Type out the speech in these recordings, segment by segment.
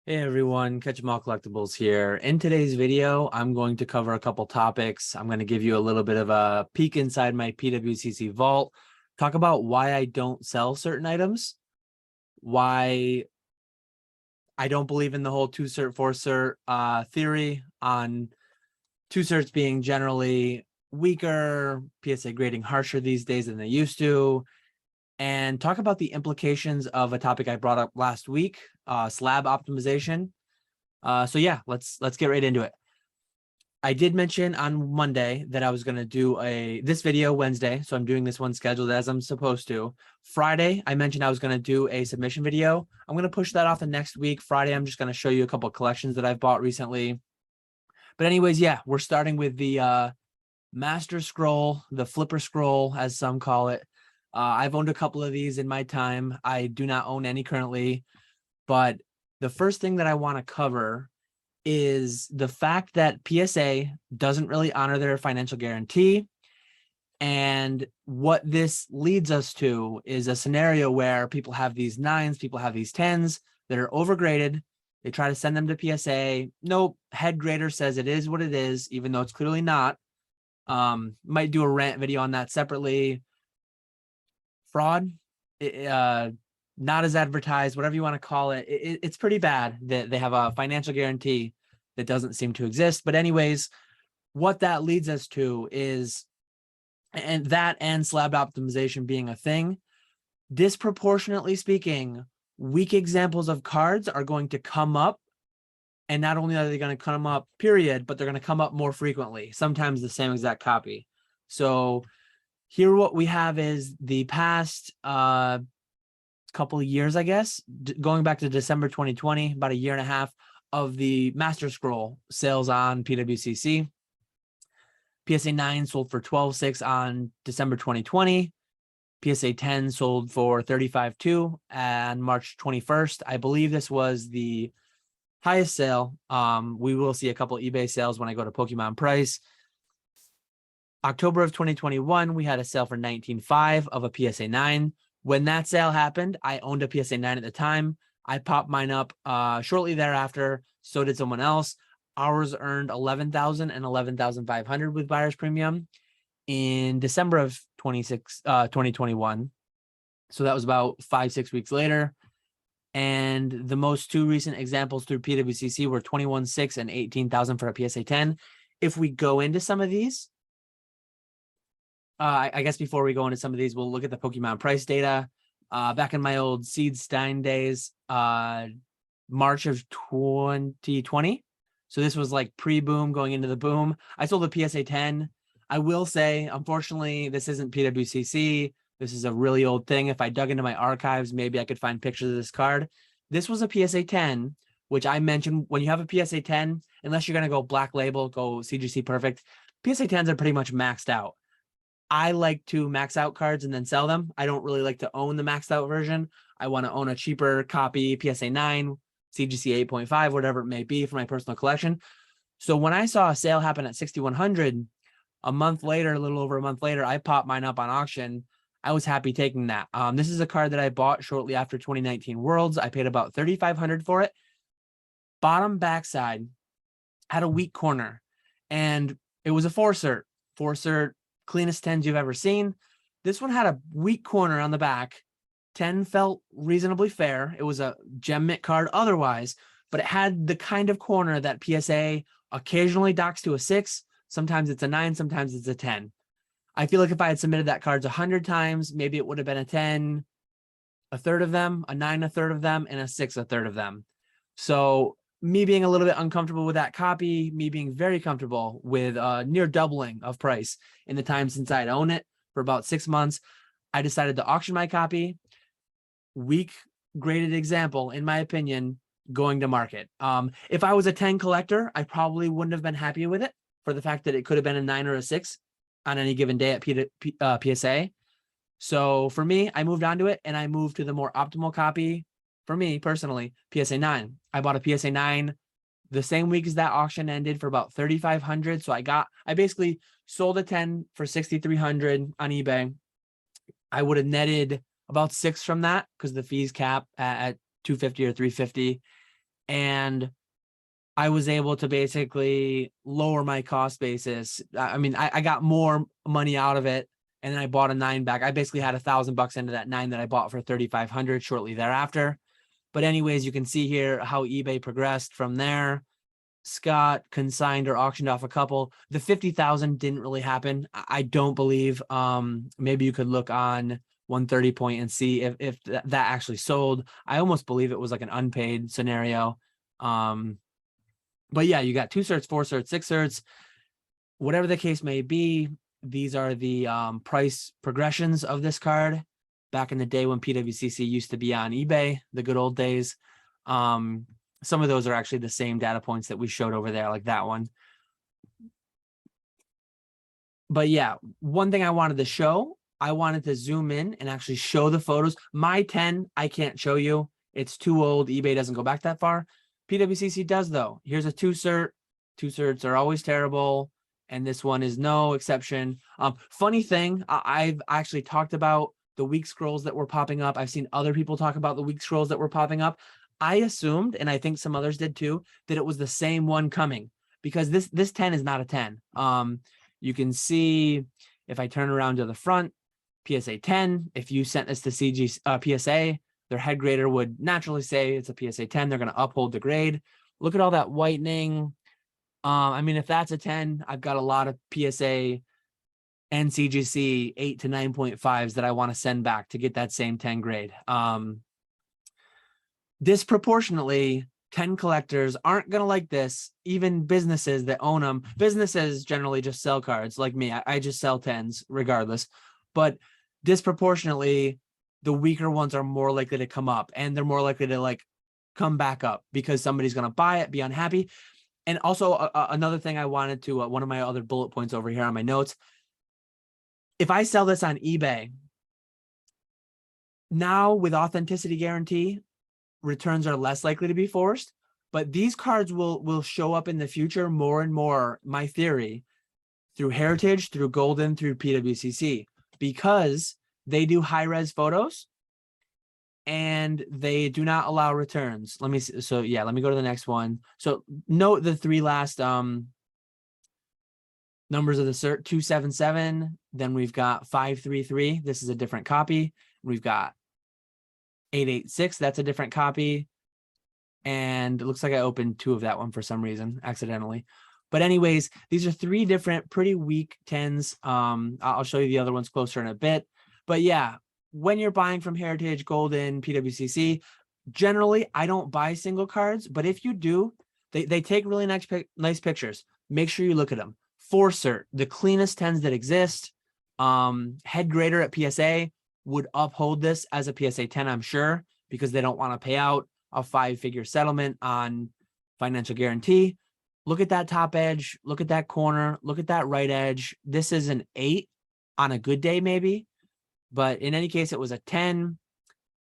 Hey everyone, Catch 'em All Collectibles here. In today's video, I'm going to cover a couple topics. I'm going to give you a little bit of a peek inside my PWCC vault, talk about why I don't sell certain items, why I don't believe in the whole 2 cert, 4 cert theory on 2 certs being generally weaker, PSA grading harsher these days than they used to, and talk about the implications of a topic I brought up last week, slab optimization. So yeah, let's get right into it. I did mention on Monday that I was going to do this video Wednesday, so I'm doing this one scheduled as I'm supposed to. Friday, I mentioned I was going to do a submission video. I'm going to push that off the next week. Friday, I'm just going to show you a couple of collections that I've bought recently. But anyways, yeah, we're starting with the Master Scroll, the Flipper Scroll, as some call it. I've owned a couple of these in my time. I do not own any currently, but the first thing that I want to cover is the fact that PSA doesn't really honor their financial guarantee. And what this leads us to is a scenario where people have these 9s, people have these 10s that are overgraded. They try to send them to PSA. Nope, head grader says it is what it is, even though it's clearly not. Might do a rant video on that separately. Fraud, not as advertised, whatever you want to call it. It's pretty bad that they have a financial guarantee that doesn't seem to exist. But anyways, what that leads us to is, and slab optimization being a thing, disproportionately speaking, weak examples of cards are going to come up. And not only are they going to come up, period, but they're going to come up more frequently, sometimes the same exact copy. So here what we have is the past couple of years, I guess, going back to December 2020, about a year and a half of the Master Scroll sales on PWCC. PSA 9 sold for $12.6 on December 2020. PSA 10 sold for $35.2 on March 21st. I believe this was the highest sale. We will see a couple of eBay sales when I go to Pokemon Price. October of 2021, we had a sale for $19.5 of a PSA 9. When that sale happened, I owned a PSA 9 at the time. I popped mine up shortly thereafter. So did someone else. Ours earned $11,000 and $11,500 with buyer's premium in December of 2021. So that was about 5-6 weeks later. And the most two recent examples through PWCC were $21,600 and $18,000 for a PSA 10. If we go into some of these, I guess before we go into some of these, we'll look at the Pokemon price data. Back in my old Seed Stein days, March of 2020. So this was like pre-boom going into the boom. I sold a PSA 10. I will say, unfortunately, this isn't PWCC. This is a really old thing. If I dug into my archives, maybe I could find pictures of this card. This was a PSA 10, which I mentioned when you have a PSA 10, unless you're going to go black label, go CGC perfect, PSA 10s are pretty much maxed out. I like to max out cards and then sell them. I don't really like to own the maxed out version. I want to own a cheaper copy, PSA 9, CGC 8.5, whatever it may be for my personal collection. So when I saw a sale happen at 6,100, a month later, a little over a month later, I popped mine up on auction. I was happy taking that. This is a card that I bought shortly after 2019 Worlds. I paid about $3,500 for it. Bottom backside had a weak corner, and it was a 4 cert, cleanest 10s you've ever seen. This one had a weak corner on the back. 10 felt reasonably fair. It was a gem mint card otherwise, but it had the kind of corner that PSA occasionally docks to a 6. Sometimes it's a 9, sometimes it's a 10. I feel like if I had submitted that cards 100 times, maybe it would have been a 10, a third of them, a 9, a third of them, and a 6, a third of them. So me being a little bit uncomfortable with that copy, me being very comfortable with near doubling of price in the time since I'd owned it for about 6 months, I decided to auction my copy. Weak graded example, in my opinion, going to market. If I was a 10 collector, I probably wouldn't have been happy with it for the fact that it could have been a 9 or a 6 on any given day at PSA. So for me, I moved on to it, and I moved to the more optimal copy for me personally, PSA 9. I bought a PSA 9 the same week as that auction ended for about $3,500. So I basically sold a 10 for $6,300 on eBay. I would have netted about 6 from that because the fees cap at $250 or $350. and I was able to basically lower my cost basis. I mean, I got more money out of it, and then I bought a 9 back. I basically had $1,000 into that 9 that I bought for 3,500 shortly thereafter. But anyways, you can see here how eBay progressed from there. Scott consigned or auctioned off a couple. The 50,000 didn't really happen. I don't believe. Maybe you could look on 130 Point and see if that actually sold. I almost believe it was like an unpaid scenario. But yeah, you got 2 certs, 4 certs, 6 certs, whatever the case may be. These are the price progressions of this card back in the day when PWCC used to be on eBay, the good old days. Some of those are actually the same data points that we showed over there, like that one. But yeah, one thing I wanted to show, I wanted to zoom in and actually show the photos. My 10, I can't show you. It's too old. eBay doesn't go back that far. PWCC does, though. Here's a 2 cert. 2 certs are always terrible, and this one is no exception. Funny thing, I've actually talked about the weak scrolls that were popping up. I've seen other people talk about the weak scrolls that were popping up. I assumed, and I think some others did too, that it was the same one coming, because this 10 is not a 10. You can see if I turn around to the front, PSA 10, if you sent this to PSA, their head grader would naturally say it's a PSA 10. They're going to uphold the grade. Look at all that whitening. I mean, if that's a 10, I've got a lot of PSA and CGC 8 to 9.5s that I want to send back to get that same 10 grade. Disproportionately, 10 collectors aren't going to like this. Even businesses that own them, businesses generally just sell cards like me. I just sell 10s regardless, but disproportionately, the weaker ones are more likely to come up, and they're more likely to like come back up because somebody's going to buy it, be unhappy. And also another thing I wanted to, one of my other bullet points over here on my notes, if I sell this on eBay, now with authenticity guarantee, returns are less likely to be forced, but these cards will show up in the future more and more, my theory, through Heritage, through Goldin, through PWCC, because they do high-res photos and they do not allow returns. Let me see. So yeah, let me go to the next one. So note the 3 last numbers of the cert: 277. Then we've got 533. This is a different copy. We've got 886. That's a different copy. And it looks like I opened 2 of that one for some reason, accidentally. But anyways, these are 3 different pretty weak 10s. I'll show you the other ones closer in a bit. But yeah, when you're buying from Heritage, Goldin, PWCC, generally I don't buy single cards, but if you do, they take really nice pictures. Make sure you look at them. 4 cert, the cleanest 10s that exist. Head grader at PSA would uphold this as a PSA 10, I'm sure, because they don't want to pay out a 5-figure settlement on financial guarantee. Look at that top edge. Look at that corner. Look at that right edge. This is an 8 on a good day, maybe. But in any case, it was a 10.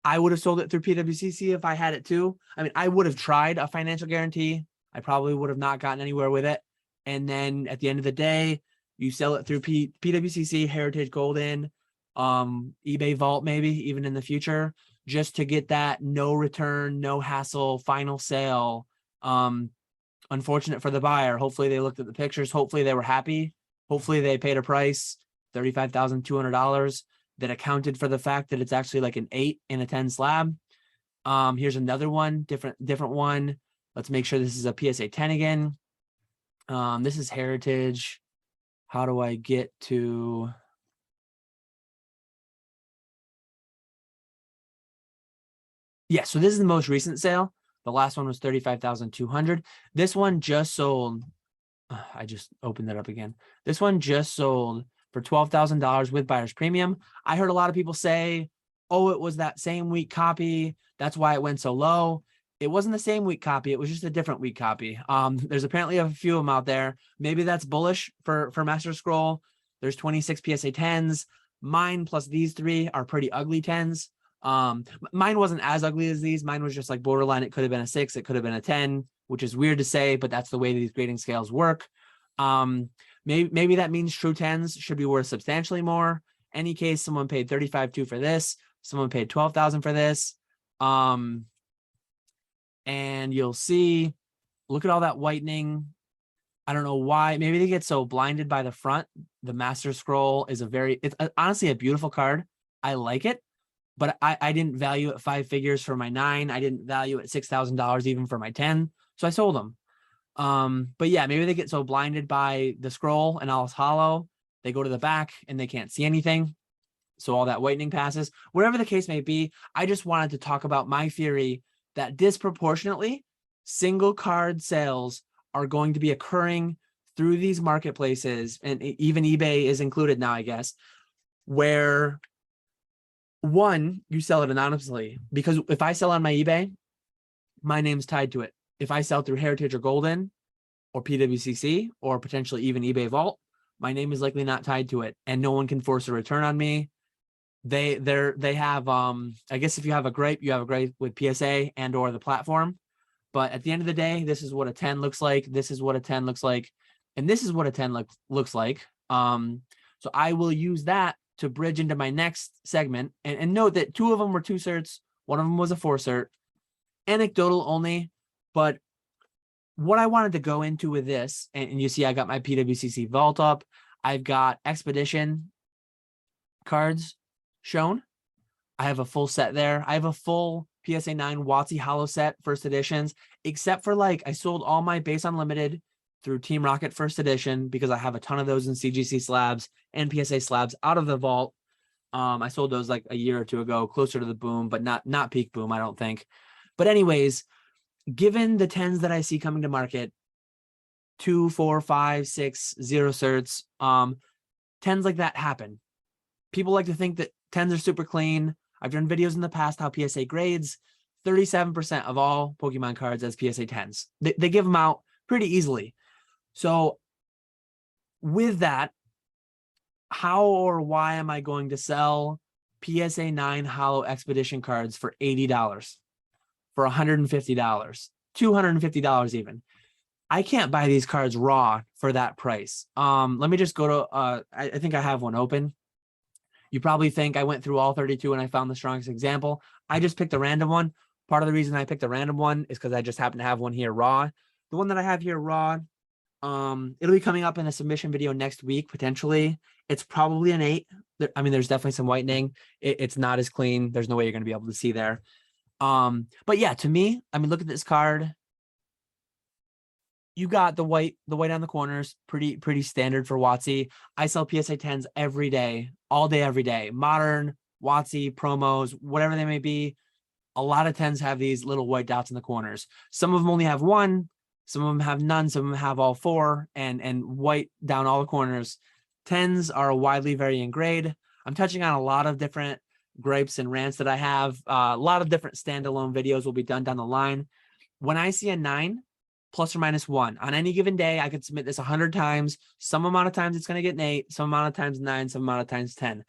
I would have sold it through PWCC if I had it too. I mean, I would have tried a financial guarantee. I probably would have not gotten anywhere with it. And then at the end of the day, you sell it through PWCC, Heritage, Goldin, eBay Vault, maybe even in the future, just to get that no return, no hassle, final sale. Unfortunate for the buyer. Hopefully they looked at the pictures. Hopefully they were happy. Hopefully they paid a price, $35,200, that accounted for the fact that it's actually like an 8 in a 10 slab. Here's another one, different one. Let's make sure this is a PSA 10 again. This is Heritage. How do I get to... Yeah, so this is the most recent sale. The last one was $35,200. This one just sold. I just opened it up again. This one just sold for $12,000 with buyer's premium. I heard a lot of people say, oh, it was that same week copy. That's why it went so low. It wasn't the same week copy. It was just a different week copy. There's apparently a few of them out there. Maybe that's bullish for Master Scroll. There's 26 PSA 10s. Mine plus these 3 are pretty ugly 10s. Mine wasn't as ugly as these. Mine was just like borderline. It could have been a 6. It could have been a 10, which is weird to say, but that's the way these grading scales work. Maybe that means true 10s should be worth substantially more. Any case, someone paid $35,200 for this. Someone paid $12,000 for this. and you'll see, look at all that whitening. I don't know why. Maybe they get so blinded by the front. The Master Scroll is it's honestly a beautiful card. I like it, but I didn't value it 5 figures for my 9. I didn't value it $6,000 even for my 10. So I sold them. But yeah, maybe they get so blinded by the scroll and all is hollow. They go to the back and they can't see anything. So all that whitening passes. Whatever the case may be, I just wanted to talk about my theory that disproportionately single card sales are going to be occurring through these marketplaces, and even eBay is included now, I guess, where one, you sell it anonymously, because if I sell on my eBay, my name's tied to it. If I sell through Heritage or Goldin or PWCC or potentially even eBay Vault, my name is likely not tied to it, and no one can force a return on me. They have I guess if you have a gripe, you have a gripe with PSA and or the platform. But at the end of the day, this is what a 10 looks like. This is what a 10 looks like. And this is what a 10 looks like. So I will use that to bridge into my next segment. And note that 2 of them were 2 certs. 1 of them was a 4 cert. Anecdotal only. But what I wanted to go into with this, and you see I got my PWCC vault up. I've got Expedition cards shown. I have a full set there. I have a full PSA 9 WotC Hollow set first editions, except for I sold all my base unlimited through Team Rocket first edition because I have a ton of those in CGC slabs and PSA slabs out of the vault. I sold those like a year or 2 ago, closer to the boom, but not peak boom, I don't think. But anyways, given the 10s that I see coming to market, 2, 4, 5, 6, 0 certs, 10s like that happen. People like to think that 10s are super clean. I've done videos in the past how PSA grades 37% of all Pokemon cards as PSA 10s. They give them out pretty easily. So with that, how or why am I going to sell PSA 9 Hollow Expedition cards for $80, for $150, $250 even? I can't buy these cards raw for that price. Let me just go to, I think I have one open. You probably think I went through all 32 and I found the strongest example. I just picked a random one. Part of the reason I picked a random one is because I just happen to have one here raw. The one that I have here raw, it'll be coming up in a submission video next week, potentially. It's probably an 8. I mean, there's definitely some whitening. It's not as clean. There's no way you're going to be able to see there. But yeah, to me, I mean, look at this card. You got the white on the corners, pretty standard for WotC. I sell PSA 10s every day, all day, every day. Modern, WotC, promos, whatever they may be. A lot of 10s have these little white dots in the corners. Some of them only have 1, some of them have none, some of them have all 4, and white down all the corners. 10s are a widely varying grade. I'm touching on a lot of different gripes and rants that I have. A lot of different standalone videos will be done down the line. When I see a 9, plus or minus 1 on any given day, I could submit this 100 times. Some amount of times it's going to get an 8, some amount of times 9, some amount of times 10.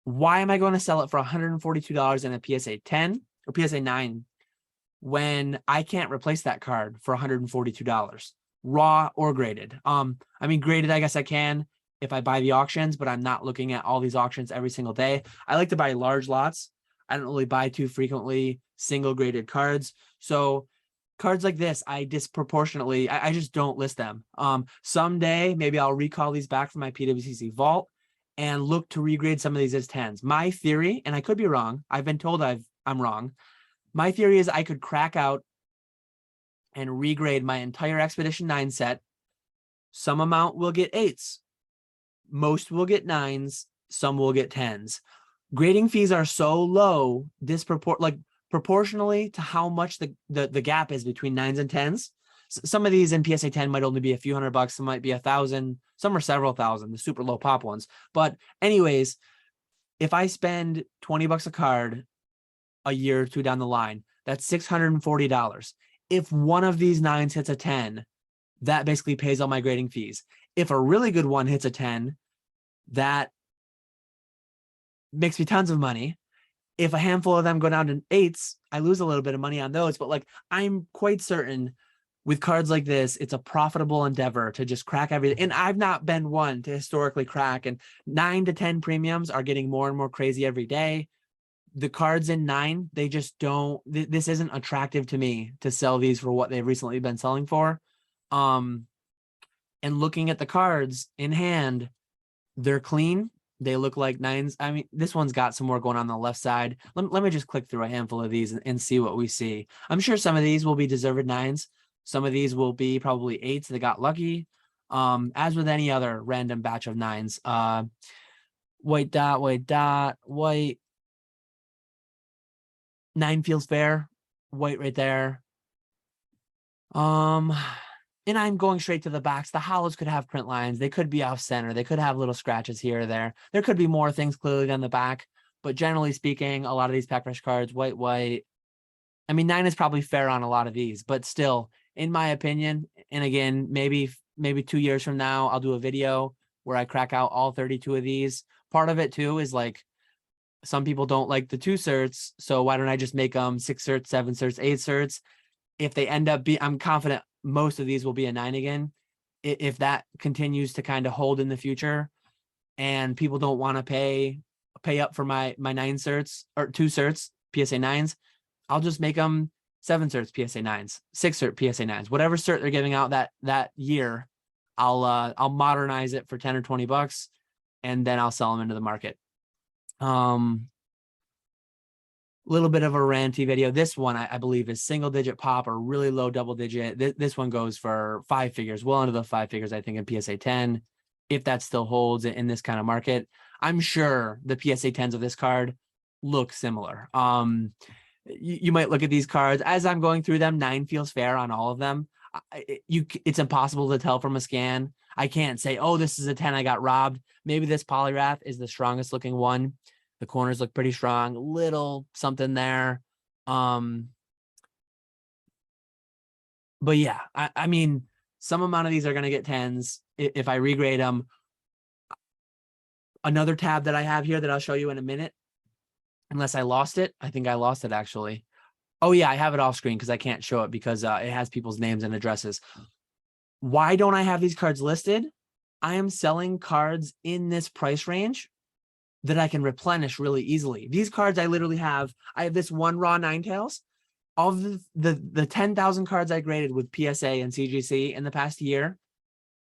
Why am I going to sell it for $142 in a PSA 10 or PSA 9 when I can't replace that card for $142, raw or graded? I mean, graded, I guess I can if I buy the auctions, but I'm not looking at all these auctions every single day. I like to buy large lots. I don't really buy too frequently single graded cards. So cards like this, I disproportionately, I just don't list them. Someday, maybe I'll recall these back from my PWCC vault and look to regrade some of these as 10s. My theory, and I could be wrong, I've been told I'm wrong. My theory is I could crack out and regrade my entire Expedition 9 set. Some amount will get 8s. Most will get 9s. Some will get 10s. Grading fees are so low, proportionally to how much the gap is between 9s and 10s. Some of these in PSA 10 might only be a few $100, some might be $1,000, some are several thousand, the super low pop ones. But anyways, if I spend $20 a card a year or 2 down the line, that's $640. If one of these 9s hits a 10, that basically pays all my grading fees. If a really good one hits a 10, that makes me tons of money. If a handful of them go down to 8s, I lose a little bit of money on those. But I'm quite certain with cards like this, it's a profitable endeavor to just crack everything. And I've not been one to historically crack. And 9 to 10 premiums are getting more and more crazy every day. the cards in 9, they just don't, this isn't attractive to me to sell these for what they've recently been selling for. And looking at the cards in hand, they're clean. They look like 9s. I mean, this one's got some more going on the left side. Let me just click through a handful of these and see what we see. I'm sure some of these will be deserved 9s. Some of these will be probably 8s that got lucky. As with any other random batch of 9s. White dot, white. 9 feels fair. White right there. And I'm going straight to the backs. The hollows could have print lines. They could be off center. They could have little scratches here or there. There could be more things clearly than the back, but generally speaking, a lot of these pack fresh cards, white. I mean, 9 is probably fair on a lot of these, but still, in my opinion, and again, maybe 2 years from now, I'll do a video where I crack out all 32 of these. Part of it too is like, some people don't like the 2 certs, so why don't I just make them 6 certs, 7 certs, 8 certs? If they end up being, I'm confident most of these will be a 9 again. If that continues to kind of hold in the future and people don't want to pay up for my 9 certs or 2 certs, PSA 9s, I'll just make them 7 certs, PSA 9s, 6 cert, PSA 9s, whatever cert they're giving out that year, I'll modernize it for 10 or 20 bucks and then I'll sell them into the market. Little bit of a ranty video. This one I believe is single digit pop or really low double digit. This one goes for 5 figures, well into the 5 figures, I think, in PSA 10, if that still holds in this kind of market. I'm sure the PSA 10s of this card look similar. You might look at these cards as I'm going through them. 9 feels fair on all of them. It's impossible to tell from a scan. I can't say, oh, this is a 10, I got robbed. Maybe this polygraph is the strongest looking one. The corners look pretty strong, little something there. But yeah, I mean, some amount of these are going to get 10s if I regrade them. Another tab that I have here that I'll show you in a minute, unless I lost it. I think I lost it actually. Oh yeah, I have it off screen because I can't show it because it has people's names and addresses. Why don't I have these cards listed? I am selling cards in this price range that I can replenish really easily. These cards I literally have. I have this one raw 9-tails. Of the 10,000 cards I graded with PSA and CGC in the past year,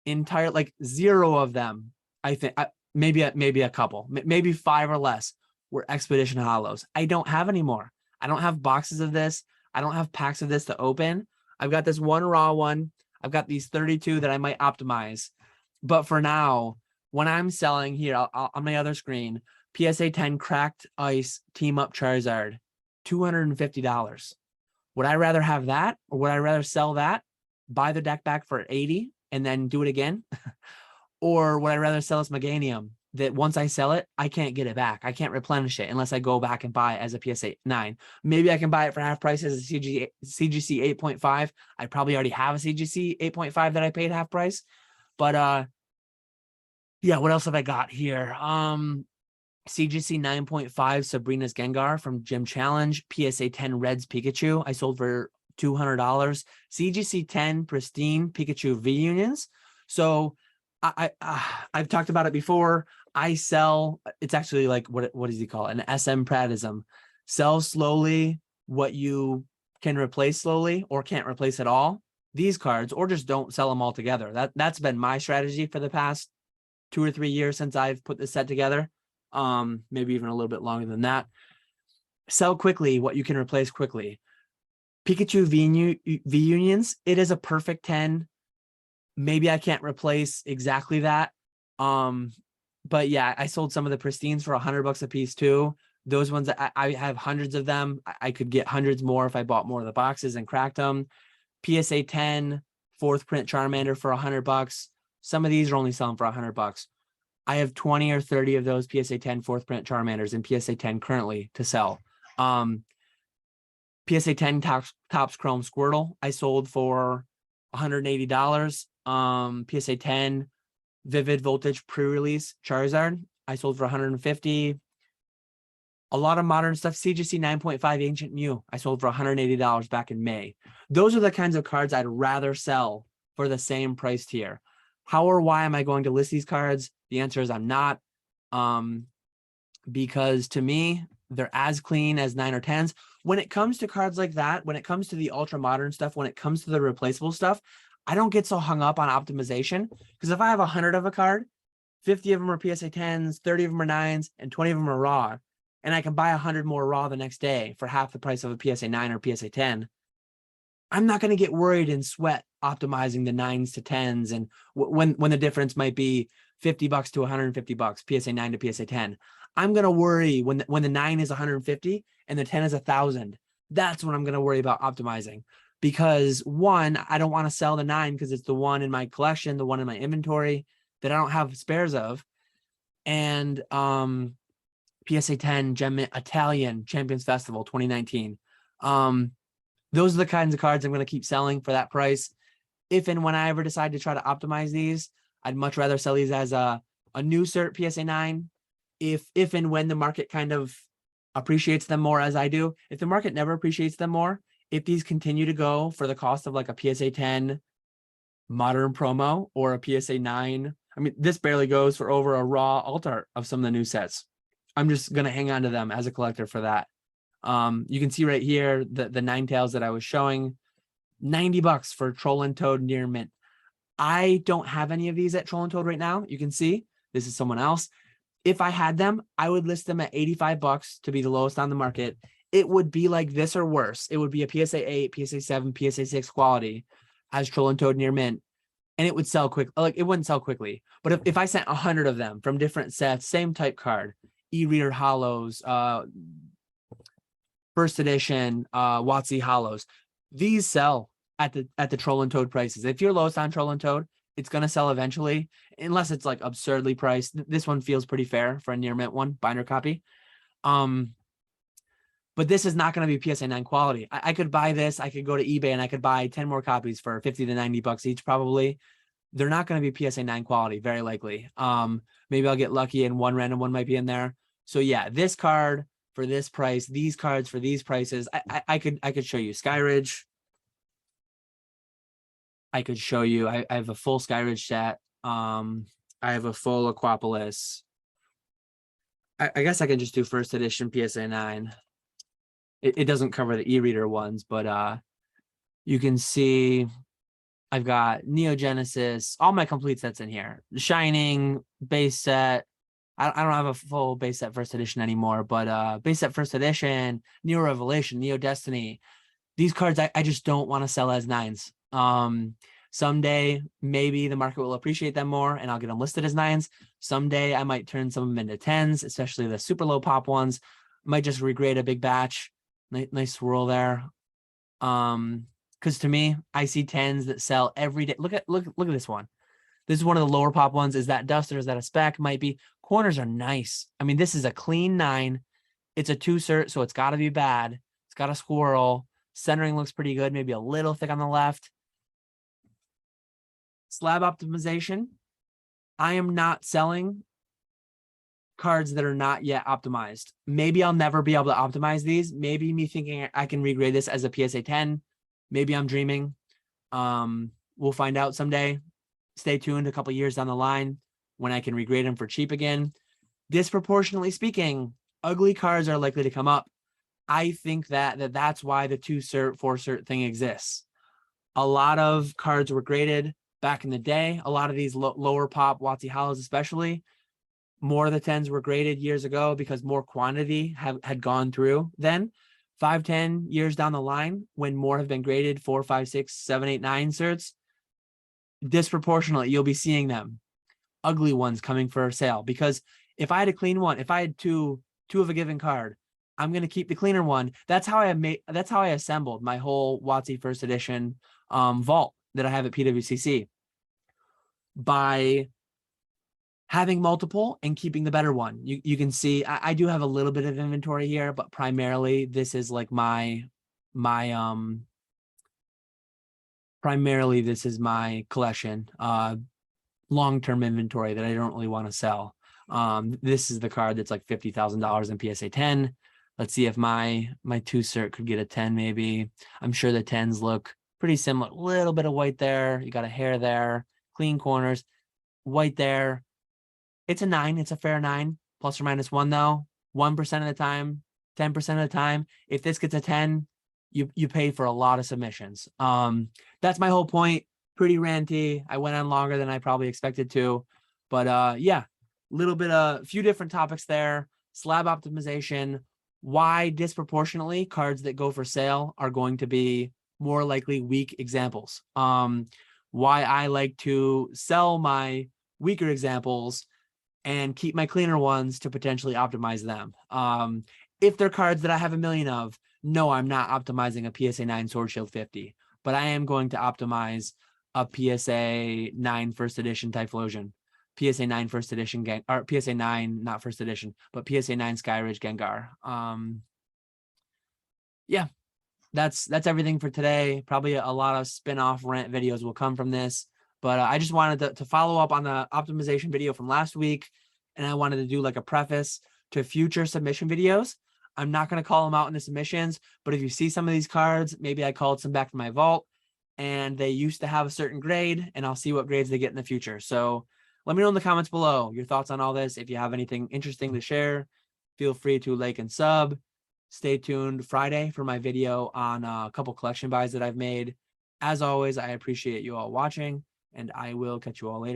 entire like 0 of them, I think maybe a couple, maybe 5 or less were Expedition Hollows. I don't have any more. I don't have boxes of this. I don't have packs of this to open. I've got this one raw one. I've got these 32 that I might optimize. But for now, when I'm selling here on my other screen, PSA 10 Cracked Ice Team Up Charizard, $250. Would I rather have that, or would I rather sell that, buy the deck back for 80 and then do it again? Or would I rather sell this Meganium that once I sell it, I can't get it back. I can't replenish it unless I go back and buy it as a PSA 9. Maybe I can buy it for half price as a CGC 8.5. I probably already have a CGC 8.5 that I paid half price. But yeah, what else have I got here? CGC 9.5 Sabrina's Gengar from Gym Challenge. PSA 10 Reds Pikachu I sold for $200. CGC 10 Pristine Pikachu V Unions. So I've talked about it before. I sell, it's actually like, what does he call it? An Smpratte-ism. Sell slowly what you can replace slowly or can't replace at all. These cards, or just don't sell them all together. That's been my strategy for the past 2 or 3 years since I've put this set together. Maybe even a little bit longer than that. Sell quickly what you can replace quickly. Pikachu V Unions, it is a perfect 10. Maybe I can't replace exactly that. But yeah, I sold some of the Pristines for $100 a piece too. Those ones, I have hundreds of them. I could get hundreds more if I bought more of the boxes and cracked them. PSA 10 4th print Charmander for $100. Some of these are only selling for $100. I have 20 or 30 of those PSA 10 4th print Charmanders in PSA 10 currently to sell. PSA 10 Topps Chrome Squirtle I sold for $180. PSA 10 Vivid Voltage pre-release Charizard I sold for $150. A lot of modern stuff. CGC 9.5 Ancient Mew I sold for $180 back in May. Those are the kinds of cards I'd rather sell for the same price tier. How or why am I going to list these cards? The answer is I'm not. Because to me, They're as clean as 9 or 10s. When it comes to cards like that, when it comes to the ultra modern stuff, when it comes to the replaceable stuff, I don't get so hung up on optimization, because if I have 100 of a card, 50 of them are PSA 10s, 30 of them are 9s, and 20 of them are raw, and I can buy 100 more raw the next day for half the price of a PSA 9 or PSA 10, I'm not going to get worried and sweat optimizing the 9s to 10s. And when the difference might be $50 to $150, PSA 9 to PSA 10, I'm going to worry when the 9 is 150 and the 10 is 1,000. That's when I'm going to worry about optimizing, because one, I don't want to sell the 9 because it's the one in my collection, the one in my inventory that I don't have spares of. And PSA 10 Gem Italian Champions Festival 2019. Those are the kinds of cards I'm going to keep selling for that price. If and when I ever decide to try to optimize these, I'd much rather sell these as a new cert PSA 9. If and when the market kind of appreciates them more, as I do. If the market never appreciates them more, if these continue to go for the cost of like a PSA 10 modern promo or a PSA 9, I mean, this barely goes for over a raw alt art of some of the new sets. I'm just going to hang on to them as a collector for that. You can see right here the 9-tails that I was showing, $90 for Troll and Toad near mint. I don't have any of these at Troll and Toad right now. You can see this is someone else. If I had them, I would list them at $85 to be the lowest on the market. It would be like this or worse. It would be a PSA 8, PSA 7, PSA 6 quality as Troll and Toad near mint, and it would sell quick. Like, it wouldn't sell quickly. But if I sent 100 of them from different sets, same type card, e-reader hollows, first edition WotC hollows, these sell at the Troll and Toad prices. If you're lowest on Troll and Toad, it's going to sell eventually, unless it's like absurdly priced. This one feels pretty fair for a near mint one, binder copy. But this is not going to be PSA 9 quality. I could buy this. I could go to eBay and I could buy 10 more copies for 50 to 90 bucks each, probably. They're not going to be PSA 9 quality, very likely. Maybe I'll get lucky and one random one might be in there. So yeah, this card for this price, these cards for these prices, I could show you Skyridge. I could show you, I have a full Skyridge set. I have a full Aquapolis. I guess I can just do first edition PSA 9. It doesn't cover the e-reader ones, but you can see I've got Neo Genesis, all my complete sets in here. Shining, base set. I don't have a full base set first edition anymore, but base set first edition, Neo Revelation, Neo Destiny. These cards I just don't want to sell as 9s. Someday maybe the market will appreciate them more and I'll get them listed as 9s. Someday I might turn some of them into 10s, especially the super low pop ones. Might just regrade a big batch. Nice swirl there. Because to me, I see 10s that sell every day. Look at this one. This is one of the lower pop ones. Is that dust or is that a spec? Might be. Corners are nice. I mean, this is a clean 9. It's a 2 cert, so it's got to be bad. It's got a swirl. Centering looks pretty good. Maybe a little thick on the left. Slab optimization. I am not selling cards that are not yet optimized. Maybe I'll never be able to optimize these. Maybe me thinking I can regrade this as a PSA 10. Maybe I'm dreaming. We'll find out someday. Stay tuned a couple years down the line when I can regrade them for cheap again. Disproportionately speaking, ugly cards are likely to come up. I think that's why the 2 cert, 4 cert thing exists. A lot of cards were graded back in the day. A lot of these lower pop WotC hollows, especially, more of the 10s were graded years ago because more quantity had gone through then. 5, 10 years down the line, when more have been graded, 4, 5, 6, 7, 8, 9 certs, disproportionately, you'll be seeing them. Ugly ones coming for sale, because if I had a clean one, if I had two of a given card, I'm going to keep the cleaner one. That's how I assembled my whole WotC first edition vault that I have at PWCC, by having multiple and keeping the better one. You can see I do have a little bit of inventory here, but primarily this is like my collection, long-term inventory that I don't really want to sell. This is the card that's like $50,000 in PSA 10. Let's see if my 2 cert could get a 10 maybe. I'm sure the 10s look pretty similar. A little bit of white there. You got a hair there. Clean corners. White there. It's a 9. It's a fair 9. Plus or minus 1 though. 1% of the time, 10% of the time. If this gets a 10, you pay for a lot of submissions. That's my whole point. Pretty ranty. I went on longer than I probably expected to, but yeah, a few different topics there. Slab optimization, why disproportionately cards that go for sale are going to be more likely weak examples. Why I like to sell my weaker examples and keep my cleaner ones to potentially optimize them. If they're cards that I have a million of, no, I'm not optimizing a PSA 9 Sword Shield 50, but I am going to optimize a PSA 9 first edition Typhlosion, PSA 9 first edition or PSA 9, not first edition, but PSA 9 Skyridge Gengar. Yeah, that's everything for today. Probably a lot of spin-off rant videos will come from this, but I just wanted to follow up on the optimization video from last week, and I wanted to do like a preface to future submission videos. I'm not going to call them out in the submissions, but if you see some of these cards, maybe I called some back from my vault and they used to have a certain grade, and I'll see what grades they get in the future. So let me know in the comments below your thoughts on all this. If you have anything interesting to share, feel free to like and sub. Stay tuned Friday for my video on a couple collection buys that I've made. As always, I appreciate you all watching, and I will catch you all later.